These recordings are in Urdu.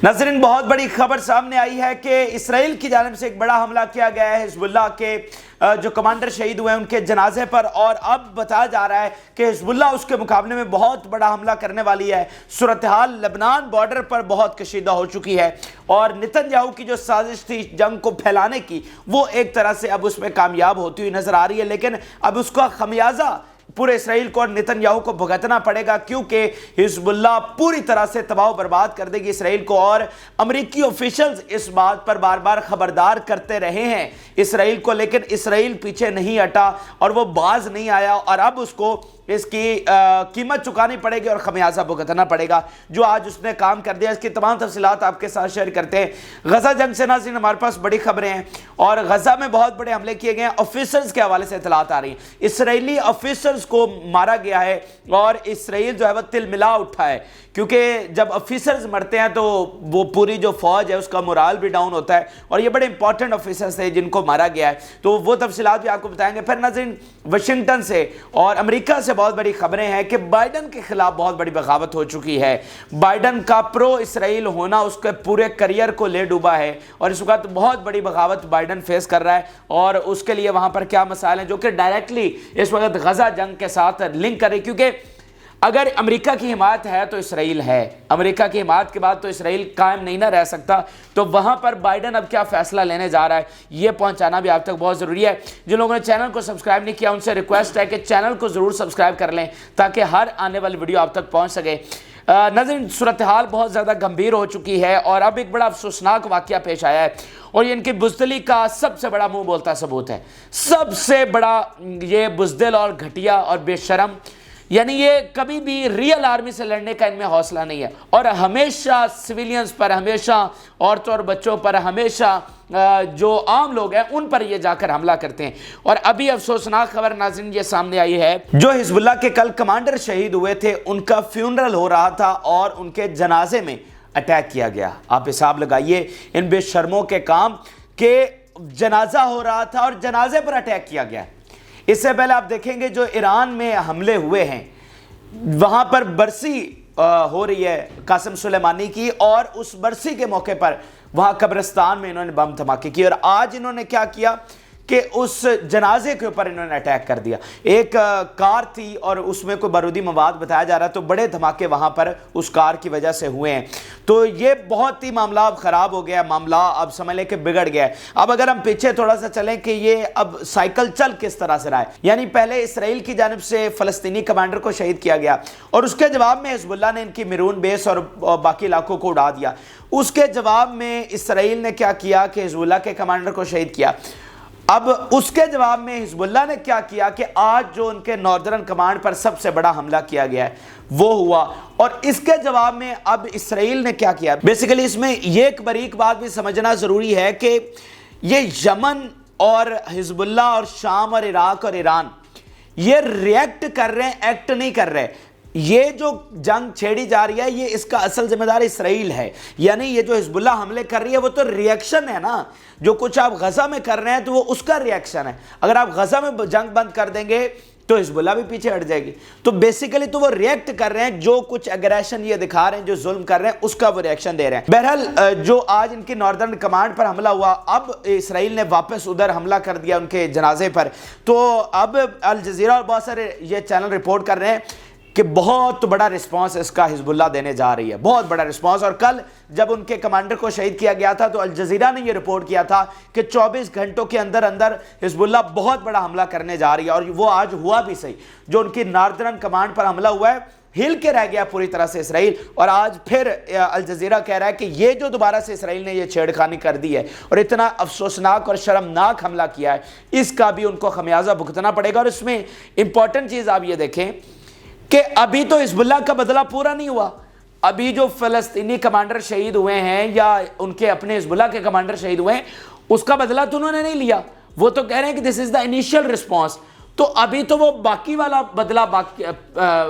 ناظرین، بہت بڑی خبر سامنے آئی ہے کہ اسرائیل کی جانب سے ایک بڑا حملہ کیا گیا ہے حزب اللہ کے جو کمانڈر شہید ہوئے ہیں ان کے جنازے پر، اور اب بتایا جا رہا ہے کہ حزب اللہ اس کے مقابلے میں بہت بڑا حملہ کرنے والی ہے۔ صورتحال لبنان بارڈر پر بہت کشیدہ ہو چکی ہے اور نتن یاہو کی جو سازش تھی جنگ کو پھیلانے کی، وہ ایک طرح سے اب اس میں کامیاب ہوتی ہوئی نظر آ رہی ہے، لیکن اب اس کا خمیازہ پورے اسرائیل کو اور نتن یاہو کو بھگتنا پڑے گا، کیونکہ حزب اللہ پوری طرح سے تباہ و برباد کر دے گی اسرائیل کو۔ اور امریکی آفیشلز اس بات پر بار بار خبردار کرتے رہے ہیں اسرائیل کو، لیکن اسرائیل پیچھے نہیں ہٹا اور وہ باز نہیں آیا، اور اب اس کو اس کی قیمت چکانی پڑے گی اور خمیازہ بھگتنا پڑے گا جو آج اس نے کام کر دیا۔ اس کی تمام تفصیلات آپ کے ساتھ شیئر کرتے ہیں۔ غزہ جنگ سے ناظرین ہمارے پاس بڑی خبریں ہیں اور غزہ میں بہت بڑے حملے کیے گئے ہیں۔ آفیسرز کے حوالے سے اطلاعات آ رہی ہیں، اسرائیلی آفیسرز کو مارا گیا ہے اور اسرائیل جو ہے وہ تل ملا اٹھا ہے، کیونکہ جب آفیسرز مرتے ہیں تو وہ پوری جو فوج ہے اس کا مورال بھی ڈاؤن ہوتا ہے، اور یہ بڑے امپورٹنٹ آفیسرز تھے جن کو مارا گیا ہے، تو وہ تفصیلات بھی آپ کو بتائیں گے۔ پھر ناظرین واشنگٹن سے اور امریکہ سے بہت بڑی خبریں ہیں کہ بائیڈن کے خلاف بہت بڑی بغاوت ہو چکی ہے۔ بائیڈن کا پرو اسرائیل ہونا اس کے پورے کریئر کو لے ڈوبا ہے، اور اس وقت بہت بڑی بغاوت بائیڈن فیس کر رہا ہے، اور اس کے لیے وہاں پر کیا مسائل ہیں جو کہ ڈائریکٹلی اس وقت غزہ جنگ کے ساتھ لنک کرے، کیونکہ اگر امریکہ کی حمایت ہے تو اسرائیل ہے، امریکہ کی حمایت کے بعد تو اسرائیل قائم نہیں نہ رہ سکتا، تو وہاں پر بائیڈن اب کیا فیصلہ لینے جا رہا ہے یہ پہنچانا بھی آپ تک بہت ضروری ہے۔ جن لوگوں نے چینل کو سبسکرائب نہیں کیا ان سے ریکویسٹ ہے کہ چینل کو ضرور سبسکرائب کر لیں تاکہ ہر آنے والی ویڈیو آپ تک پہنچ سکے۔ ناظرین صورتحال بہت زیادہ گمبھیر ہو چکی ہے اور اب ایک بڑا افسوسناک واقعہ پیش آیا ہے، اور یہ ان کی بزدلی کا سب سے بڑا منہ بولتا ثبوت ہے، سب سے بڑا یہ بزدل اور گھٹیا اور بے شرم، یعنی یہ کبھی بھی ریئل آرمی سے لڑنے کا ان میں حوصلہ نہیں ہے، اور ہمیشہ سویلینز پر، ہمیشہ عورتوں اور بچوں پر، ہمیشہ جو عام لوگ ہیں ان پر یہ جا کر حملہ کرتے ہیں۔ اور ابھی افسوسناک خبر ناظرین یہ سامنے آئی ہے، جو حزب اللہ کے کل کمانڈر شہید ہوئے تھے ان کا فیونرل ہو رہا تھا اور ان کے جنازے میں اٹیک کیا گیا۔ آپ حساب لگائیے ان بے شرموں کے کام کہ جنازہ ہو رہا تھا اور جنازے پر اٹیک کیا گیا۔ اس سے پہلے آپ دیکھیں گے جو ایران میں حملے ہوئے ہیں وہاں پر برسی ہو رہی ہے قاسم سلیمانی کی، اور اس برسی کے موقع پر وہاں قبرستان میں انہوں نے بم دھماکے کی، اور آج انہوں نے کیا کیا کہ اس جنازے کے اوپر انہوں نے اٹیک کر دیا۔ ایک کار تھی اور اس میں کوئی بارودی مواد بتایا جا رہا ہے، تو بڑے دھماکے وہاں پر اس کار کی وجہ سے ہوئے ہیں، تو یہ بہت ہی معاملہ اب خراب ہو گیا، معاملہ اب سمجھ لیں کہ بگڑ گیا ہے۔ اب اگر ہم پیچھے تھوڑا سا چلیں کہ یہ اب سائیکل چل کس طرح سے رہا ہے، یعنی پہلے اسرائیل کی جانب سے فلسطینی کمانڈر کو شہید کیا گیا، اور اس کے جواب میں حزب اللہ نے ان کی میرون بیس اور باقی علاقوں کو اڑا دیا۔ اس کے جواب میں اسرائیل نے کیا کیا کہ حزب اللہ کے کمانڈر کو شہید کیا۔ اب اس کے جواب میں حزب اللہ نے کیا کیا کہ آج جو ان کے ناردرن کمانڈ پر سب سے بڑا حملہ کیا گیا ہے وہ ہوا، اور اس کے جواب میں اب اسرائیل نے کیا کیا۔ بیسیکلی اس میں یہ ایک باریک بات بھی سمجھنا ضروری ہے کہ یہ یمن اور حزب اللہ اور شام اور عراق اور ایران یہ ریئیکٹ کر رہے ہیں، ایکٹ نہیں کر رہے۔ یہ جو جنگ چھیڑی جا رہی ہے یہ اس کا اصل ذمہ دار اسرائیل ہے، یعنی یہ جو حزب اللہ حملے کر رہی ہے وہ تو ریئیکشن ہے نا، جو کچھ آپ غزہ میں کر رہے ہیں تو وہ اس کا ریئیکشن ہے۔ اگر آپ غزہ میں جنگ بند کر دیں گے تو حزب اللہ بھی پیچھے ہٹ جائے گی، تو بیسیکلی تو وہ ریئیکٹ کر رہے ہیں، جو کچھ اگریشن یہ دکھا رہے ہیں، جو ظلم کر رہے ہیں اس کا وہ ریئیکشن دے رہے ہیں۔ بہرحال جو آج ان کی ناردرن کمانڈ پر حملہ ہوا، اب اسرائیل نے واپس ادھر حملہ کر دیا ان کے جنازے پر، تو اب الجزیرہ اور بہت سارے یہ چینل رپورٹ کر رہے ہیں کہ بہت بڑا رسپانس اس کا حزب اللہ دینے جا رہی ہے، بہت بڑا رسپانس۔ اور کل جب ان کے کمانڈر کو شہید کیا گیا تھا تو الجزیرہ نے یہ رپورٹ کیا تھا کہ 24 گھنٹوں کے اندر اندر حزب اللہ بہت بڑا حملہ کرنے جا رہی ہے، اور وہ آج ہوا بھی صحیح۔ جو ان کی ناردرن کمانڈ پر حملہ ہوا ہے ہل کے رہ گیا پوری طرح سے اسرائیل، اور آج پھر الجزیرہ کہہ رہا ہے کہ یہ جو دوبارہ سے اسرائیل نے یہ چھیڑخانی کر دی ہے اور اتنا افسوسناک اور شرمناک حملہ کیا ہے، اس کا بھی ان کو خمیازہ بھگتنا پڑے گا۔ اور اس میں امپورٹنٹ چیز آپ یہ دیکھیں کہ ابھی تو حزب اللہ کا بدلہ پورا نہیں ہوا، ابھی جو فلسطینی کمانڈر شہید ہوئے ہیں یا ان کے اپنے حزب اللہ کے کمانڈر شہید ہوئے ہیں اس کا بدلہ تو انہوں نے نہیں لیا، وہ تو کہہ رہے ہیں کہ دس از دا انیشیل رسپانس، تو ابھی تو وہ باقی والا بدلہ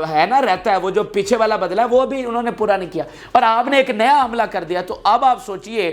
ہے نا رہتا ہے، وہ جو پیچھے والا بدلہ ہے وہ بھی انہوں نے پورا نہیں کیا، اور آپ نے ایک نیا حملہ کر دیا۔ تو اب آپ سوچئے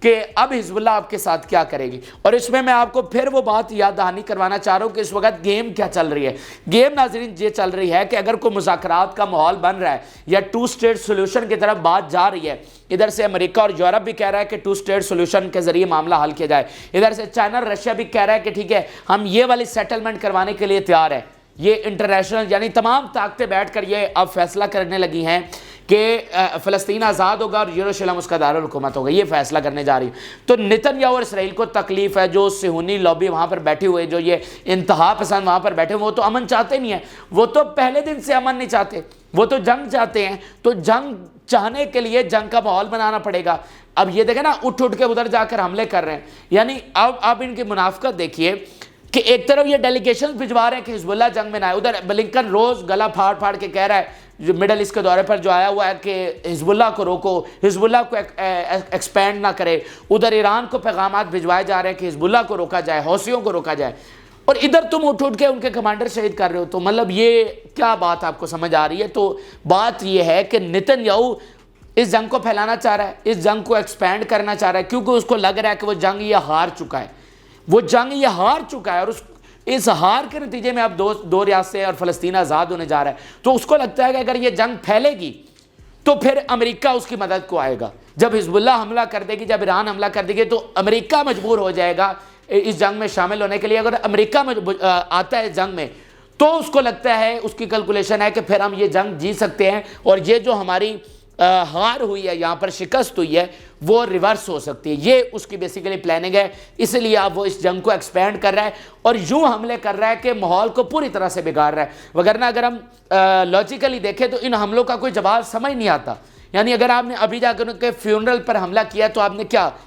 کہ اب حزب اللہ آپ کے ساتھ کیا کرے گی۔ اور اس میں آپ کو پھر وہ بات یاد دہانی کروانا چاہ رہا ہوں کہ اس وقت گیم کیا چل رہی ہے۔ گیم ناظرین یہ چل رہی ہے کہ اگر کوئی مذاکرات کا ماحول بن رہا ہے یا 2 اسٹیٹ سولوشن کی طرف بات جا رہی ہے، ادھر سے امریکہ اور یورپ بھی کہہ رہا ہے کہ 2 اسٹیٹ سولوشن کے ذریعے معاملہ حل کیا جائے، ادھر سے چائنا اور رشیا بھی کہہ رہا ہے کہ ٹھیک ہے ہم یہ والی سیٹلمنٹ کروانے کے لیے تیار ہے۔ یہ انٹرنیشنل یعنی تمام طاقتیں بیٹھ کر یہ اب فیصلہ کرنے لگی ہیں کہ فلسطین آزاد ہوگا اور یروشلم اس کا دارالحکومت ہوگا، یہ فیصلہ کرنے جا رہی ہے۔ تو نتنیاہو اور اسرائیل کو تکلیف ہے، جو صہیونی لابی وہاں پر بیٹھے ہوئے، جو یہ انتہا پسند وہاں پر بیٹھے ہوئے، وہ تو امن چاہتے نہیں ہیں، وہ تو پہلے دن سے امن نہیں چاہتے، وہ تو جنگ چاہتے ہیں۔ تو جنگ چاہنے کے لیے جنگ کا ماحول بنانا پڑے گا۔ اب یہ دیکھیں نا، اٹھ کے ادھر جا کر حملے کر رہے ہیں، یعنی اب ان کی منافقت دیکھیے کہ ایک طرف یہ ڈیلیگیشن بھجوا رہے ہیں کہ حزب اللہ جنگ میں نہ آئے، ادھر بلنکن روز گلا پھاڑ کے کہہ رہا ہے، جو مڈل ایسٹ کے دورے پر جو آیا ہوا ہے، کہ حزب اللہ کو روکو، حزب اللہ کو ایکسپینڈ نہ کرے۔ ادھر ایران کو پیغامات بھجوائے جا رہے ہیں کہ حزب اللہ کو روکا جائے، حوثیوں کو روکا جائے، اور ادھر تم اٹھ کے ان کے کمانڈر شہید کر رہے ہو۔ تو مطلب یہ کیا بات آپ کو سمجھ آ رہی ہے؟ تو بات یہ ہے کہ نتنیاہو اس جنگ کو پھیلانا چاہ رہا ہے، اس جنگ کو ایکسپینڈ کرنا چاہ رہا ہے، کیونکہ اس کو لگ رہا ہے کہ وہ جنگ یہ ہار چکا ہے، وہ جنگ یہ ہار چکا ہے، اور اس ہار کے نتیجے میں اب دو ریاستیں اور فلسطین آزاد ہونے جا رہا ہے۔ تو اس کو لگتا ہے کہ اگر یہ جنگ پھیلے گی تو پھر امریکہ اس کی مدد کو آئے گا۔ جب حزب اللہ حملہ کر دے گی، جب ایران حملہ کر دے گی، تو امریکہ مجبور ہو جائے گا اس جنگ میں شامل ہونے کے لیے۔ اگر امریکہ آتا ہے اس جنگ میں تو اس کو لگتا ہے، اس کی کیلکولیشن ہے کہ پھر ہم یہ جنگ جیت سکتے ہیں، اور یہ جو ہماری ہار ہوئی ہے، یہاں پر شکست ہوئی ہے، وہ ریورس ہو سکتی ہے۔ یہ اس کی بیسیکلی پلاننگ ہے، اس لیے اب وہ اس جنگ کو ایکسپینڈ کر رہا ہے اور یوں حملے کر رہا ہے کہ ماحول کو پوری طرح سے بگاڑ رہا ہے۔ وگرنہ اگر ہم لاجیکلی دیکھیں تو ان حملوں کا کوئی جواب سمجھ نہیں آتا۔ یعنی اگر آپ نے ابھی جا کر ان کے فیونرل پر حملہ کیا تو آپ نے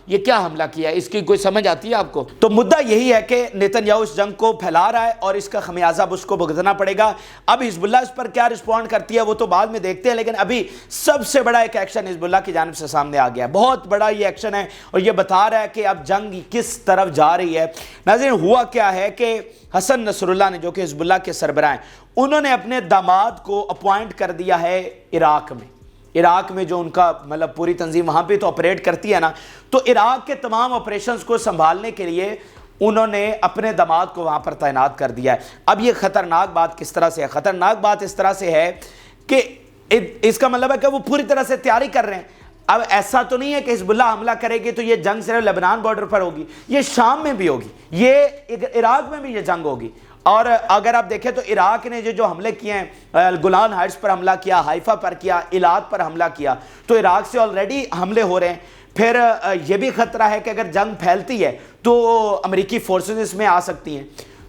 یہ کیا حملہ کیا ہے، اس کی کوئی سمجھ آتی ہے آپ کو؟ تو مدعا یہی ہے کہ نتنیاہو اس جنگ کو پھیلا رہا ہے اور اس کا خمیازہ اب اس کو بھگتنا پڑے گا۔ اب حزب اللہ اس پر کیا رسپونڈ کرتی ہے وہ تو بعد میں دیکھتے ہیں، لیکن ابھی سب سے بڑا ایک ایکشن حزب اللہ کی جانب سے سامنے آ گیا ہے، بہت بڑا یہ ایکشن ہے، اور یہ بتا رہا ہے کہ اب جنگ کس طرف جا رہی ہے۔ ناظرین، ہوا کیا ہے کہ حسن نصر اللہ نے، جو کہ حزب اللہ کے سربراہ ہیں، انہوں نے اپنے داماد کو اپوائنٹ کر دیا ہے عراق میں جو ان کا مطلب پوری تنظیم وہاں پہ تو آپریٹ کرتی ہے نا، تو عراق کے تمام آپریشنز کو سنبھالنے کے لیے انہوں نے اپنے داماد کو وہاں پر تعینات کر دیا ہے۔ اب یہ خطرناک بات کس طرح سے ہے؟ خطرناک بات اس طرح سے ہے کہ اس کا مطلب ہے کہ وہ پوری طرح سے تیاری کر رہے ہیں۔ اب ایسا تو نہیں ہے کہ حزب اللہ حملہ کرے گی تو یہ جنگ صرف لبنان بارڈر پر ہوگی، یہ شام میں بھی ہوگی، یہ عراق میں بھی یہ جنگ ہوگی۔ اور اگر آپ دیکھیں تو عراق نے جو حملے کیے ہیں، گولان ہائٹس پر حملہ کیا، حائفہ پر کیا، ایلات پر حملہ کیا، تو عراق سے آلریڈی حملے ہو رہے ہیں۔ پھر یہ بھی خطرہ ہے کہ اگر جنگ پھیلتی ہے تو امریکی فورسز اس میں آ سکتی ہیں،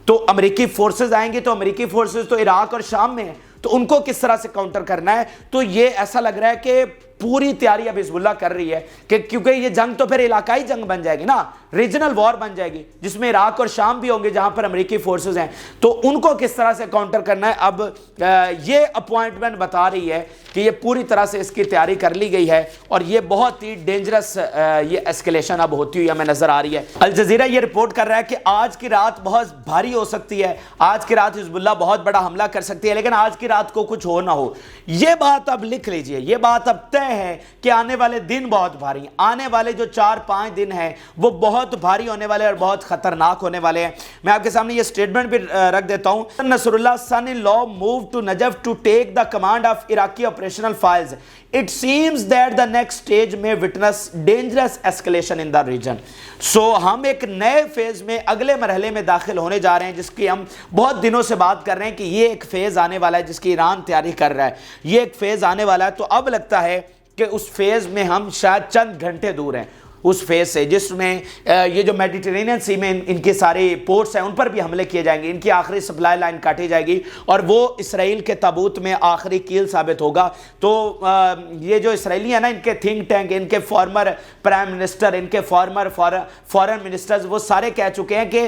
تو امریکی فورسز آئیں گے تو امریکی فورسز تو عراق اور شام میں ہیں، تو ان کو کس طرح سے کاؤنٹر کرنا ہے؟ تو یہ ایسا لگ رہا ہے کہ پوری تیاری اب حزب اللہ کر رہی ہے کہ کیونکہ یہ جنگ تو پھر علاقائی جنگ بن جائے گی نا، ریجنل وار بن جائے گی، جس میں عراق اور شام بھی ہوں گے جہاں پر امریکی فورسز ہیں، تو ان کو کس طرح سے کاؤنٹر کرنا ہے۔ اب یہ اپوائنٹمنٹ بتا رہی ہے کہ یہ پوری طرح سے اس کی تیاری کر لی گئی ہے، اور یہ بہت ہی ڈینجرس یہ ایسکیلیشن اب ہوتی ہوئی ہمیں نظر آ رہی ہے۔ الجزیرہ یہ رپورٹ کر رہا ہے کہ آج کی رات بہت بھاری ہو سکتی ہے، آج کی رات حزب اللہ بہت بڑا حملہ کر سکتی ہے، لیکن آج کی رات کو کچھ ہو نہ ہو۔ یہ بات اب لکھ لیجئے، یہ بات اب طے ہے کہ آنے والے دن بہت بھاری ہیں، آنے والے جو 4-5 دن ہیں وہ بہت بھاری ہونے والے اور بہت خطرناک ہونے والے ہیں۔ میں آپ کے سامنے یہ سٹیٹمنٹ بھی رکھ دیتا ہوں۔ نصر اللہ son in law moved to Najaf to take the command of Iraqi operational files. It seems that the next stage may witness dangerous escalation in the region. So ہم ایک نئے فیز میں، اگلے مرحلے میں داخل ہونے جا رہے ہیں، جس کی ہم بہت دنوں سے بات کر رہے ہیں کہ یہ ایک فیز آنے والا ہے جس کی ایران تیاری کر رہا ہے، یہ ایک فیز آنے والا ہے۔ تو اب لگتا ہے کہ اس فیز میں ہم شاید چند گھنٹے دور ہیں اس فیز سے، جس میں یہ جو میڈیٹرینین سی میں ان کے سارے پورٹس ہیں ان پر بھی حملے کیے جائیں گے، ان کی آخری سپلائی لائن کاٹی جائے گی، اور وہ اسرائیل کے تابوت میں آخری کیل ثابت ہوگا۔ تو یہ جو اسرائیلی ہیں نا، ان کے تھنک ٹینک، ان کے فارمر پرائم منسٹر، ان کے فارمر فارن منسٹرز، وہ سارے کہہ چکے ہیں کہ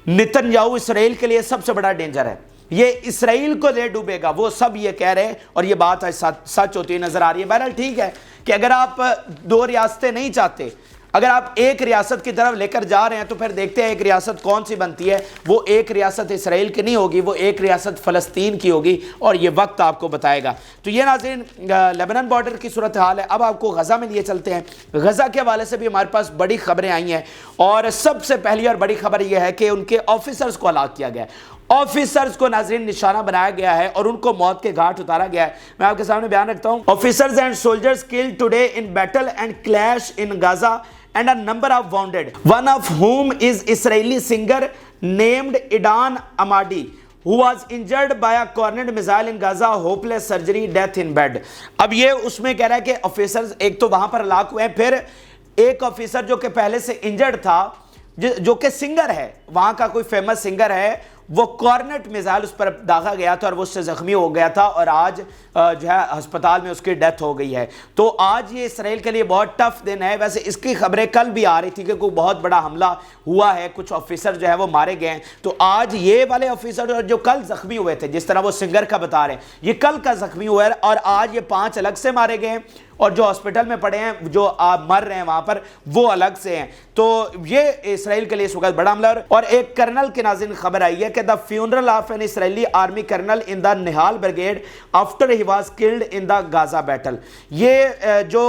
نتنیاہو اسرائیل کے لیے سب سے بڑا ڈینجر ہے، یہ اسرائیل کو لے ڈوبے گا، وہ سب یہ کہہ رہے ہیں، اور یہ بات سچ ہوتی نظر آ رہی ہے۔ بہرحال ٹھیک ہے کہ اگر آپ 2 ریاستیں نہیں چاہتے، اگر آپ ایک ریاست کی طرف لے کر جا رہے ہیں تو پھر دیکھتے ہیں ایک ریاست کون سی بنتی ہے. وہ ایک ریاست اسرائیل کی نہیں ہوگی, وہ ایک ریاست فلسطین کی ہوگی, اور یہ وقت آپ کو بتائے گا. تو یہ ناظرین لیبنان بارڈر کی صورتحال ہے. اب آپ کو غزہ میں لیے چلتے ہیں. غزہ کے حوالے سے بھی ہمارے پاس بڑی خبریں آئی ہیں, اور سب سے پہلی اور بڑی خبر یہ ہے کہ ان کے آفیسرز کو ہلاک کیا گیا ہے. آفیسرز کو ناظرین نشانہ بنایا گیا ہے اور ان کو موت کے گھاٹ اتارا گیا ہے. میں آپ کے سامنے بیان رکھتا ہوں. Officers and soldiers killed today in battle and clash in Gaza and a number of wounded, one of whom is Israeli singer named Idan Amadi, who was injured by a cornered missile in Gaza, hopeless surgery, death in bed. اب یہ اس میں کہہ رہا ہے کہ آفیسرز ایک تو وہاں پر ہلاک ہوئے ہیں, پھر ایک آفیسر جو کہ پہلے سے انجرڈ تھا, جو کہ سنگر ہے, وہاں کا کوئی فیمس سنگر ہے, وہ کارنٹ میزائل اس پر داغا گیا تھا اور وہ اس سے زخمی ہو گیا تھا, اور آج جو ہے ہسپتال میں اس کی ڈیتھ ہو گئی ہے. تو آج یہ اسرائیل کے لیے بہت ٹف دن ہے. ویسے اس کی خبریں کل بھی آ رہی تھی کہ کوئی بہت بڑا حملہ ہوا ہے, کچھ آفیسر جو ہے وہ مارے گئے ہیں. تو آج یہ والے آفیسر جو کل زخمی ہوئے تھے, جس طرح وہ سنگر کا بتا رہے ہیں, یہ کل کا زخمی ہوا ہے, اور آج یہ 5 الگ سے مارے گئے ہیں, اور جو ہاسپٹل میں پڑے ہیں, جو مر رہے ہیں وہاں پر, وہ الگ سے ہیں. تو یہ اسرائیل کے لیے اس وقت بڑا حملہ. اور ایک کرنل کی ناظرین خبر آئی ہے کہ the funeral of an Israeli army colonel in the Nihal brigade after he was killed in the Gaza battle. یہ جو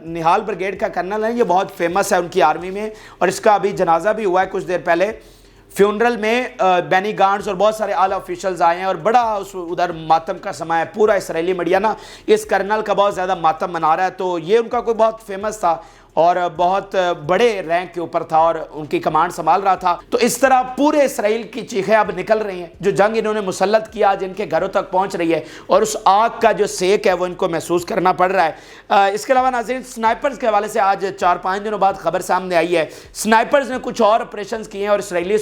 نہال بریگیڈ کا کرنل ہے, یہ بہت فیمس ہے ان کی آرمی میں, اور اس کا ابھی جنازہ بھی ہوا ہے کچھ دیر پہلے. فیونرل میں بینی گانٹس اور بہت سارے اعلیٰ آفیشلز آئے ہیں, اور بڑا ادھر ماتم کا سما ہے. پورا اسرائیلی میڈیا نا اس کرنل کا بہت زیادہ ماتم منا رہا ہے. تو یہ ان کا کوئی بہت فیمس تھا اور بہت بڑے رینک کے اوپر تھا اور ان کی کمانڈ سنبھال رہا تھا. تو اس طرح پورے اسرائیل کی چیخیں اب نکل رہی ہیں. جو جنگ انہوں نے مسلط کیا جن کے گھروں تک پہنچ رہی ہے, اور اس آگ کا جو سیک ہے وہ ان کو محسوس کرنا پڑ رہا ہے. اس کے علاوہ ناظرین سنائپرز کے حوالے سے آج 4-5 دنوں بعد خبر سامنے آئی ہے. سنائپرز نے کچھ اور آپریشنز کیے ہیں اور اسرائیلی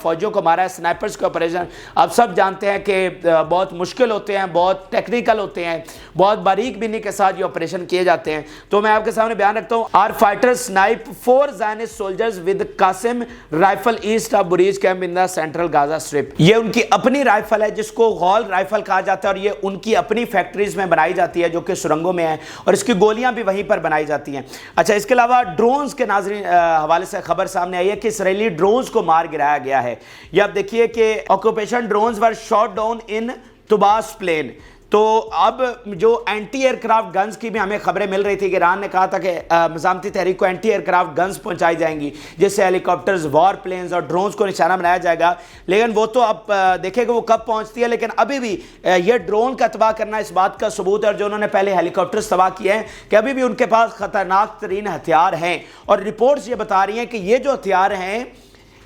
فوجیوں کو مارا ہے. سنائپرز کے آپریشن آپ سب جانتے ہیں کہ بہت مشکل ہوتے ہیں, بہت ٹیکنیکل ہوتے ہیں, بہت باریک بینی کے ساتھ یہ آپریشن کیے جاتے ہیں. تو میں آپ کے سامنے بیان رکھتا ہوں. آر fighter snipe 4 Zionist soldiers with Qasim rifle east of Bureij camp in the central Gaza Strip. یہ ان کی اپنی رائفل ہے جس کو غول رائفل کہا جاتا ہے, اور یہ ان کی اپنی فیکٹریز میں بنائی جاتی ہے جو کہ سرنگوں میں ہیں, اور اس کی گولیاں بھی وہیں پر بنائی جاتی ہیں. اچھا, اس کے علاوہ ڈرونز کے ناظرین حوالے سے خبر سامنے آئی ہے کہ اسرائیلی ڈرونز کو مار گرایا گیا ہے. یہ آپ دیکھیے کہ occupation drones were shot down in Tubas plain. تو اب جو اینٹی ایئر کرافٹ گنز کی بھی ہمیں خبریں مل رہی تھی کہ ایران نے کہا تھا کہ مزاحمتی تحریک کو اینٹی ایئر کرافٹ گنز پہنچائی جائیں گی, جس سے ہیلی کاپٹرز, وار پلینز اور ڈرونز کو نشانہ بنایا جائے گا. لیکن وہ تو اب دیکھیں کہ وہ کب پہنچتی ہے. لیکن ابھی بھی یہ ڈرون کا تباہ کرنا اس بات کا ثبوت ہے, اور جو انہوں نے پہلے ہیلی کاپٹرز تباہ کیے ہیں, کہ ابھی بھی ان کے پاس خطرناک ترین ہتھیار ہیں. اور رپورٹس یہ بتا رہی ہیں کہ یہ جو ہتھیار ہیں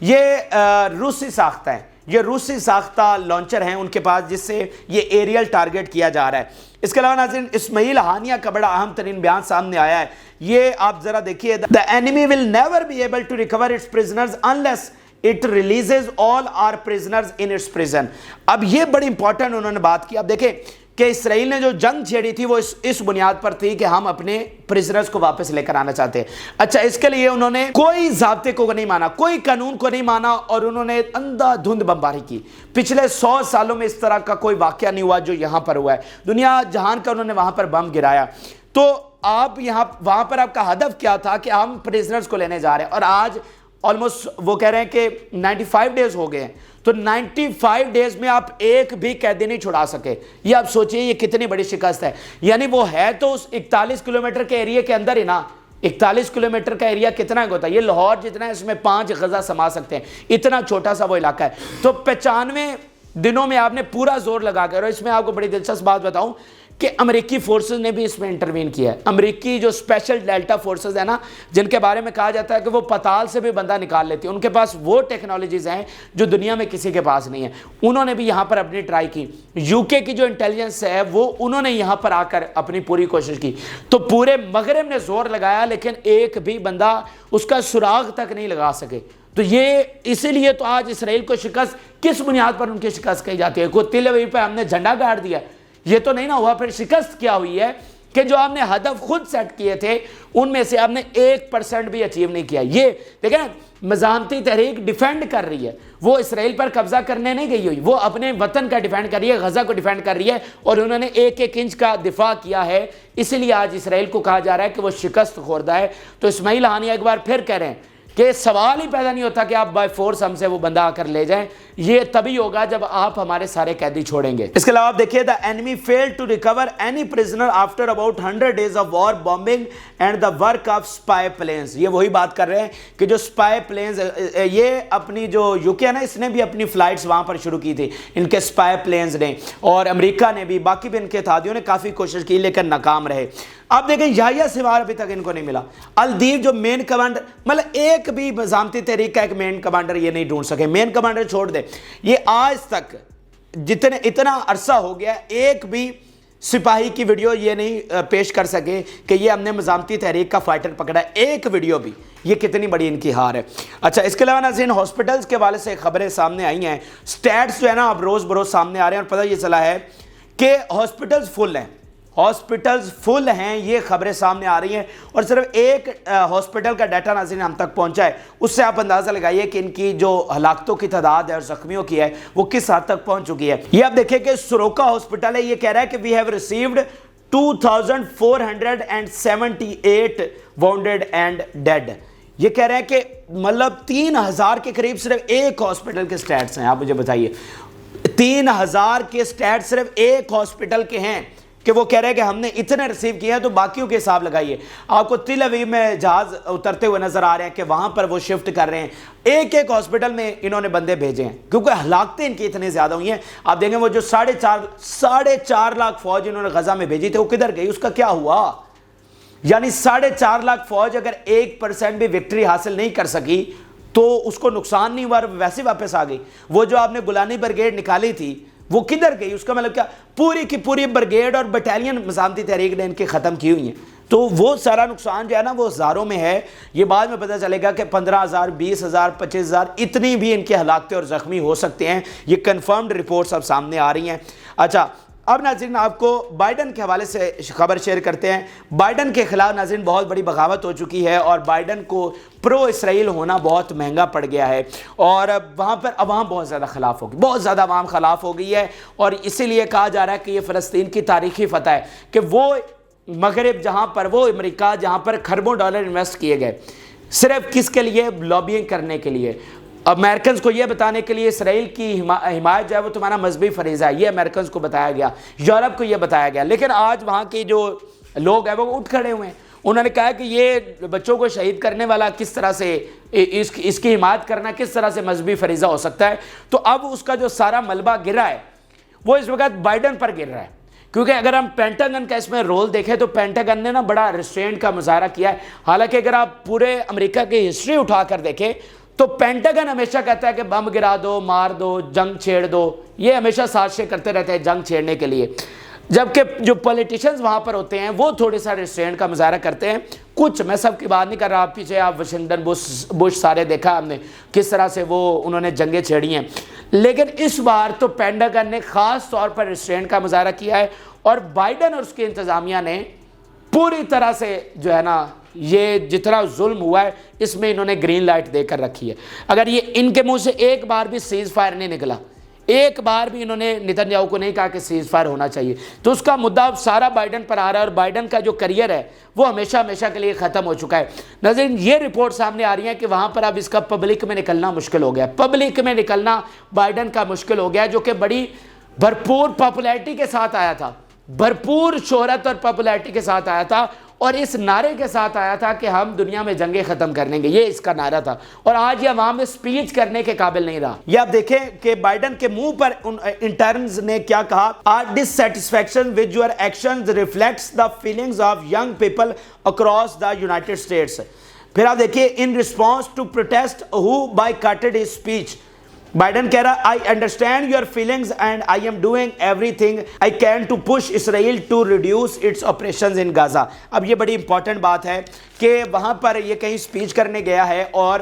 یہ روسی ساختہ ہیں, یہ روسی ساختہ لانچر ہیں ان کے پاس, جس سے یہ ایریل ٹارگٹ کیا جا رہا ہے. اس کے علاوہ ناظرین اسماعیل ہانیہ کا بڑا اہم ترین بیان سامنے آیا ہے. یہ آپ ذرا دیکھیے. The enemy will never be able to recover its prisoners unless it releases all our prisoners in its prison. اب یہ بڑی امپورٹنٹ انہوں نے بات کی. اب دیکھیں کہ اسرائیل نے جو جنگ چھیڑی تھی وہ اس بنیاد پر تھی کہ ہم اپنے پرزنرز کو واپس لے کر آنا چاہتے ہیں. اچھا, اس کے لیے انہوں نے کوئی ضابطے کو نہیں مانا, کوئی قانون کو نہیں مانا, اور انہوں نے اندھا دھند بمباری کی. پچھلے 100 سالوں میں اس طرح کا کوئی واقعہ نہیں ہوا جو یہاں پر ہوا ہے. دنیا جہان کا انہوں نے وہاں پر بم گرایا. تو آپ وہاں پر آپ کا ہدف کیا تھا کہ ہم پرزنرز کو لینے جا رہے ہیں, اور آج آلموسٹ وہ کہہ رہے ہیں کہ 95 ڈیز ہو گئے ہیں. تو 95 ڈیز میں آپ ایک بھی قیدی نہیں چھڑا سکے. یہ آپ سوچئے یہ کتنی بڑی شکست ہے. یعنی وہ ہے تو اس 41 کلومیٹر کے ایریے کے اندر ہی نا. 41 کلومیٹر کا ایریا کتنا ہوتا ہے؟ یہ لاہور جتنا ہے اس میں 5 غزہ سما سکتے ہیں, اتنا چھوٹا سا وہ علاقہ ہے. تو 95 دنوں میں آپ نے پورا زور لگا کر, اور اس میں آپ کو بڑی دلچسپ بات بتاؤں کہ امریکی فورسز نے بھی اس میں انٹروین کیا ہے. امریکی جو اسپیشل ڈیلٹا فورسز ہیں نا, جن کے بارے میں کہا جاتا ہے کہ وہ پتال سے بھی بندہ نکال لیتی ہیں, ان کے پاس وہ ٹیکنالوجیز ہیں جو دنیا میں کسی کے پاس نہیں ہیں. انہوں نے بھی یہاں پر اپنی ٹرائی کی. یو کے کی جو انٹیلیجنس ہے وہ انہوں نے یہاں پر آ کر اپنی پوری کوشش کی. تو پورے مغرب نے زور لگایا, لیکن ایک بھی بندہ اس کا سراغ تک نہیں لگا سکے. تو یہ اسی لیے تو آج اسرائیل کو شکست کس بنیاد پر ان کی شکست کہی جاتی ہے؟ کوئی تل اویو پہ ہم نے جھنڈا گاڑ دیا, یہ تو نہیں نہ ہوا. پھر شکست کیا ہوئی ہے کہ جو آپ نے ہدف خود سیٹ کیے تھے ان میں سے آپ نے 1% بھی اچیو نہیں کیا. یہ دیکھیں مزاحمتی تحریک ڈیفینڈ کر رہی ہے, وہ اسرائیل پر قبضہ کرنے نہیں گئی ہوئی, وہ اپنے وطن کا ڈیفینڈ کر رہی ہے, غزہ کو ڈیفینڈ کر رہی ہے, اور انہوں نے ایک ایک انچ کا دفاع کیا ہے. اسی لیے آج اسرائیل کو کہا جا رہا ہے کہ وہ شکست خوردہ ہے. تو اسماعیل ہانیہ ایک بار پھر کہہ رہے ہیں کہ سوال ہی پیدا نہیں ہوتا کہ آپ بائی فورس ہم سے وہ بندہ آ کر لے جائیں, یہ تبھی ہوگا جب آپ ہمارے سارے قیدی چھوڑیں گے. اس کے علاوہ آپ دیکھیے the enemy failed to recover any prisoner after about 100 days of war bombing and the work of spy planes. یہ وہی بات کر رہے ہیں کہ جو spy planes, یہ اپنی جو یوکے ہے نا, اس نے بھی اپنی فلائٹس وہاں پر شروع کی تھی, ان کے spy planes نے, اور امریکہ نے بھی, باقی بھی ان کے اتحادیوں نے کافی کوشش کی لیکن ناکام رہے. اب دیکھیں یحییٰ سنوار ابھی تک ان کو نہیں ملا. الدیب جو مین کمانڈر, مطلب ایک بھی مزاحمتی تحریک کا ایک مین کمانڈر یہ نہیں ڈھونڈ سکے. مین کمانڈر چھوڑ دے, یہ آج تک اتنا عرصہ ہو گیا ایک بھی سپاہی کی ویڈیو یہ نہیں پیش کر سکے کہ یہ ہم نے مزاحمتی تحریک کا فائٹر پکڑا ہے, ایک ویڈیو بھی. یہ کتنی بڑی ان کی ہار ہے. اچھا اس کے علاوہ ناظرین ہاسپٹلز کے حوالے سے خبریں سامنے آئی ہیں, سٹیٹس جو ہے نا اب روز بروز سامنے آ رہے ہیں, اور پتہ یہ چلا ہے کہ ہاسپٹلز فل ہیں, ہاسپٹلز فل ہیں, یہ خبریں سامنے آ رہی ہیں. اور صرف ایک ہاسپٹل کا ڈیٹا ناظرین ہم تک پہنچا ہے, اس سے آپ اندازہ لگائیے کہ ان کی جو ہلاکتوں کی تعداد ہے اور زخمیوں کی ہے وہ کس حد تک پہنچ چکی ہے. یہ آپ دیکھیں کہ سروکا ہاسپٹل ہے, یہ کہہ رہا ہے کہ we have received 2478 wounded and dead. یہ کہہ رہے ہیں کہ مطلب 3000 کے قریب صرف ایک ہاسپٹل کے سٹیٹس ہیں. آپ مجھے بتائیے 3000 کے سٹیٹس صرف ایک ہاسپٹل کے ہیں کہ وہ کہہ رہے ہیں کہ ہم نے اتنے ریسیو کیے ہیں. تو باقیوں کے حساب لگائیے. آپ کو تل اویو میں جہاز اترتے ہوئے نظر آ رہے ہیں کہ وہاں پر وہ شفٹ کر رہے ہیں. ایک ایک ہاسپٹل میں انہوں نے بندے بھیجے ہیں کیونکہ ہلاکتیں ان کی اتنی زیادہ ہوئی ہیں. آپ دیکھیں وہ جو 4.5 لاکھ فوج انہوں نے غزہ میں بھیجی تھی وہ کدھر گئی, اس کا کیا ہوا؟ یعنی 4.5 لاکھ فوج اگر 1% بھی وکٹری حاصل نہیں کر سکی تو اس کو نقصان نہیں ہوا, ویسے واپس آ گئی. وہ جو آپ نے گولانی بریگیڈ نکالی تھی وہ کدھر گئی؟ اس کا مطلب کیا پوری کی پوری بریگیڈ اور بٹالین مزاحمتی تحریک نے ان کی ختم کی ہوئی ہیں. تو وہ سارا نقصان جو ہے نا وہ ہزاروں میں ہے. یہ بعد میں پتہ چلے گا کہ 15,000 20,000 25,000 اتنی بھی ان کے ہلاکتیں اور زخمی ہو سکتے ہیں. یہ کنفرمڈ رپورٹس اب سامنے آ رہی ہیں. اچھا اب ناظرین آپ کو بائیڈن کے حوالے سے خبر شیئر کرتے ہیں. بائیڈن کے خلاف ناظرین بہت بڑی بغاوت ہو چکی ہے اور بائیڈن کو پرو اسرائیل ہونا بہت مہنگا پڑ گیا ہے, اور وہاں پر عوام بہت زیادہ خلاف ہوگی, بہت زیادہ عوام خلاف ہو گئی ہے. اور اسی لیے کہا جا رہا ہے کہ یہ فلسطین کی تاریخی فتح ہے کہ وہ مغرب جہاں پر, وہ امریکہ جہاں پر کھربوں ڈالر انویسٹ کیے گئے صرف کس کے لیے؟ لابینگ کرنے کے لیے, امریکنز کو یہ بتانے کے لیے اسرائیل کی حمایت جو ہے وہ تمہارا مذہبی فریضہ ہے, یہ امریکنز کو بتایا گیا, یورپ کو یہ بتایا گیا. لیکن آج وہاں کے جو لوگ ہیں وہ اٹھ کھڑے ہوئے ہیں, انہوں نے کہا کہ یہ بچوں کو شہید کرنے والا کس طرح سے, اس کی حمایت کرنا کس طرح سے مذہبی فریضہ ہو سکتا ہے. تو اب اس کا جو سارا ملبہ گرا ہے وہ اس وقت بائیڈن پر گر رہا ہے, کیونکہ اگر ہم پینٹاگن کا اس میں رول دیکھیں تو پینٹاگن نے نا بڑا ریسٹرینٹ کا مظاہرہ کیا ہے. حالانکہ اگر آپ پورے امریکہ کی ہسٹری اٹھا کر دیکھیں تو پینٹاگن ہمیشہ کہتا ہے کہ بم گرا دو, مار دو, جنگ چھیڑ دو, یہ ہمیشہ سازشیں کرتے رہتے ہیں جنگ چھیڑنے کے لیے. جبکہ جو پولیٹیشنز وہاں پر ہوتے ہیں وہ تھوڑے سا ریسٹرینٹ کا مظاہرہ کرتے ہیں. کچھ, میں سب کی بات نہیں کر رہا, آپ پیچھے آپ واشنگٹن بش سارے دیکھا ہم نے کس طرح سے وہ انہوں نے جنگیں چھیڑی ہیں. لیکن اس بار تو پینٹاگن نے خاص طور پر ریسٹرینٹ کا مظاہرہ کیا ہے, اور بائیڈن اور اس کی انتظامیہ نے پوری طرح سے جو ہے نا یہ جتنا ظلم ہوا ہے اس میں انہوں نے گرین لائٹ دے کر رکھی ہے. اگر یہ ان کے منہ سے ایک بار بھی سیز فائر نہیں نکلا, ایک بار بھی انہوں نے نیتن یاہو کو نہیں کہا کہ سیز فائر ہونا چاہیے, تو اس کا مدعا سارا بائیڈن پر آ رہا ہے, اور بائیڈن کا جو کریئر ہے وہ ہمیشہ کے لیے ختم ہو چکا ہے. ناظرین یہ رپورٹ سامنے آ رہی ہیں کہ وہاں پر اب اس کا پبلک میں نکلنا مشکل ہو گیا, پبلک میں نکلنا بائیڈن کا مشکل ہو گیا, جو کہ بڑی بھرپور پاپولیرٹی کے ساتھ آیا تھا, بھرپور شہرت اور پاپولیرٹی کے ساتھ آیا تھا, اور اس نعرے کے ساتھ آیا تھا کہ ہم دنیا میں جنگیں ختم کر لیں گے, یہ اس کا نعرہ تھا. اور آج یہ عوام میں سپیچ کرنے کے قابل نہیں رہا. یہ آپ دیکھیں کہ بائیڈن کے منہ پر انٹرنز نے کیا کہا, our dissatisfaction with your actions reflects the feelings of young people across the United States. پھر آپ دیکھیے in response to protest who boycotted his speech, Biden کہہ رہا I understand your feelings and I am doing everything I can to push Israel to reduce its operations in Gaza. اب یہ بڑی امپورٹنٹ بات ہے کہ وہاں پر یہ کہیں سپیچ کرنے گیا ہے اور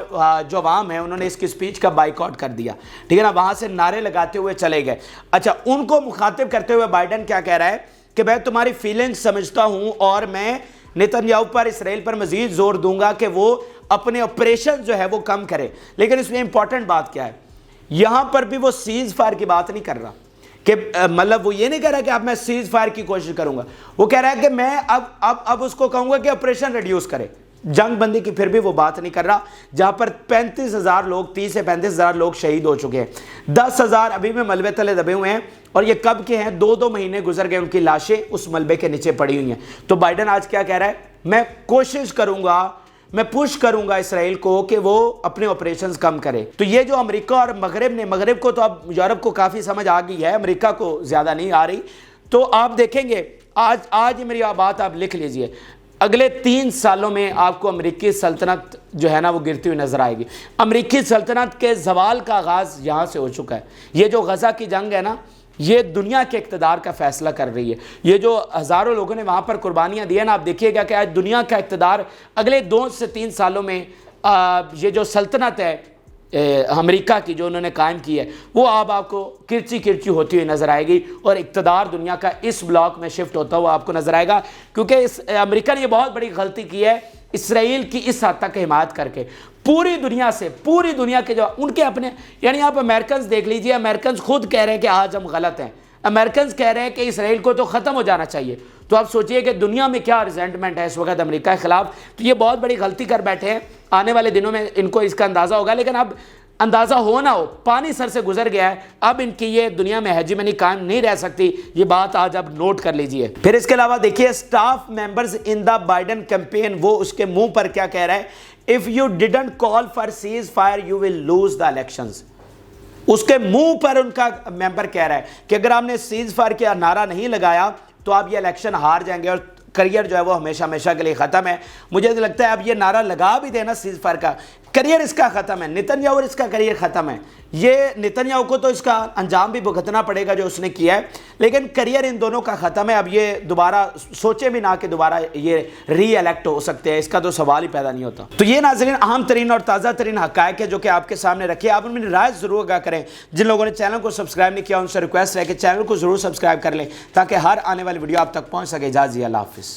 جو عوام ہے انہوں نے اس کی سپیچ کا بائیکاٹ کر دیا, ٹھیک ہے نا, وہاں سے نعرے لگاتے ہوئے چلے گئے. اچھا ان کو مخاطب کرتے ہوئے بائیڈن کیا کہہ رہا ہے کہ میں تمہاری فیلنگ سمجھتا ہوں اور میں نیتنیاہو پر اسرائیل پر مزید زور دوں گا کہ وہ اپنے آپریشن جو ہے وہ کم کرے. لیکن اس میں امپورٹنٹ بات کیا ہے, یہاں پر بھی وہ سیز فائر کی بات نہیں کر رہا کہ مطلب وہ یہ نہیں کہہ رہا کہ اب میں سیز فائر کی کوشش کروں گا. وہ کہہ رہا ہے کہ میں اب اس کو کہوں گا کہ آپریشن ریڈیوس کرے, جنگ بندی کی پھر بھی وہ بات نہیں کر رہا, جہاں پر 35,000 لوگ 30 سے 35,000 لوگ شہید ہو چکے ہیں, 10,000 ابھی میں ملبے تلے دبے ہوئے ہیں, اور یہ کب کے ہیں, 2 مہینے گزر گئے, ان کی لاشیں اس ملبے کے نیچے پڑی ہوئی ہیں. تو بائیڈن آج کیا کہہ رہا ہے, میں کوشش کروں گا, میں پوش کروں گا اسرائیل کو کہ وہ اپنے آپریشنز کم کرے. تو یہ جو امریکہ اور مغرب کو تو اب یورپ کو کافی سمجھ آ گئی ہے, امریکہ کو زیادہ نہیں آ رہی. تو آپ دیکھیں گے آج میری بات آپ لکھ لیجئے, اگلے 3 سالوں میں آپ کو امریکی سلطنت جو ہے نا وہ گرتی ہوئی نظر آئے گی. امریکی سلطنت کے زوال کا آغاز یہاں سے ہو چکا ہے. یہ جو غزہ کی جنگ ہے نا, یہ دنیا کے اقتدار کا فیصلہ کر رہی ہے. یہ جو ہزاروں لوگوں نے وہاں پر قربانیاں دی ہیں نا, آپ دیکھیے گا کہ آج دنیا کا اقتدار اگلے 2 سے 3 سالوں میں یہ جو سلطنت ہے امریکہ کی جو انہوں نے قائم کی ہے, وہ آپ کو کرچی ہوتی ہوئی نظر آئے گی, اور اقتدار دنیا کا اس بلاک میں شفٹ ہوتا ہوا آپ کو نظر آئے گا. کیونکہ امریکہ نے یہ بہت بڑی غلطی کی ہے اسرائیل کی اس حد تک حمایت کر کے. پوری دنیا کے جو ان کے اپنے, یعنی آپ امریکنز دیکھ لیجئے, امریکنز خود کہہ رہے ہیں کہ آج ہم غلط ہیں, امریکنز کہہ رہے ہیں کہ اسرائیل کو تو ختم ہو جانا چاہیے. تو آپ سوچئے کہ دنیا میں کیا ریزنٹمنٹ ہے اس وقت امریکہ کے خلاف. تو یہ بہت بڑی غلطی کر بیٹھے ہیں, آنے والے دنوں میں ان کو اس کا اندازہ ہوگا. لیکن اب اندازہ ہو نہ ہو, پانی سر سے گزر گیا ہے, اب ان کی یہ دنیا میں ہیجمنی قائم نہیں رہ سکتی. یہ بات آج اب نوٹ کر لیجئے. پھر اس کے علاوہ دیکھیے سٹاف ممبرز ان دا بائیڈن کیمپین, وہ اس کے منہ پر کیا کہہ رہا ہے, if you didn't call for ceasefire you will lose the elections. اس کے منہ پر ان کا ممبر کہہ رہا ہے کہ اگر آپ نے سیز فائر کا نعرہ نہیں لگایا تو آپ یہ الیکشن ہار جائیں گے اور کریئر جو ہے وہ ہمیشہ کے لیے ختم ہے. مجھے لگتا ہے اب یہ نعرہ لگا بھی دینا سیز فائر کا, کریئر اس کا ختم ہے. نیتنیاہو اور اس کا کریئر ختم ہے. یہ نیتنیاہو کو تو اس کا انجام بھی بھگتنا پڑے گا جو اس نے کیا ہے, لیکن کریئر ان دونوں کا ختم ہے. اب یہ دوبارہ سوچے بھی نہ کہ دوبارہ یہ ری الیکٹ ہو سکتے ہیں, اس کا تو سوال ہی پیدا نہیں ہوتا. تو یہ ناظرین اہم ترین اور تازہ ترین حقائق ہے جو کہ آپ کے سامنے رکھے. آپ ان میں رائے ضرور آگاہ کریں. جن لوگوں نے چینل کو سبسکرائب نہیں کیا ان سے ریکویسٹ ہے کہ چینل کو ضرور سبسکرائب کر لیں تاکہ ہر آنے والی ویڈیو آپ تک پہنچ سکے. اجازت, اللہ حافظ.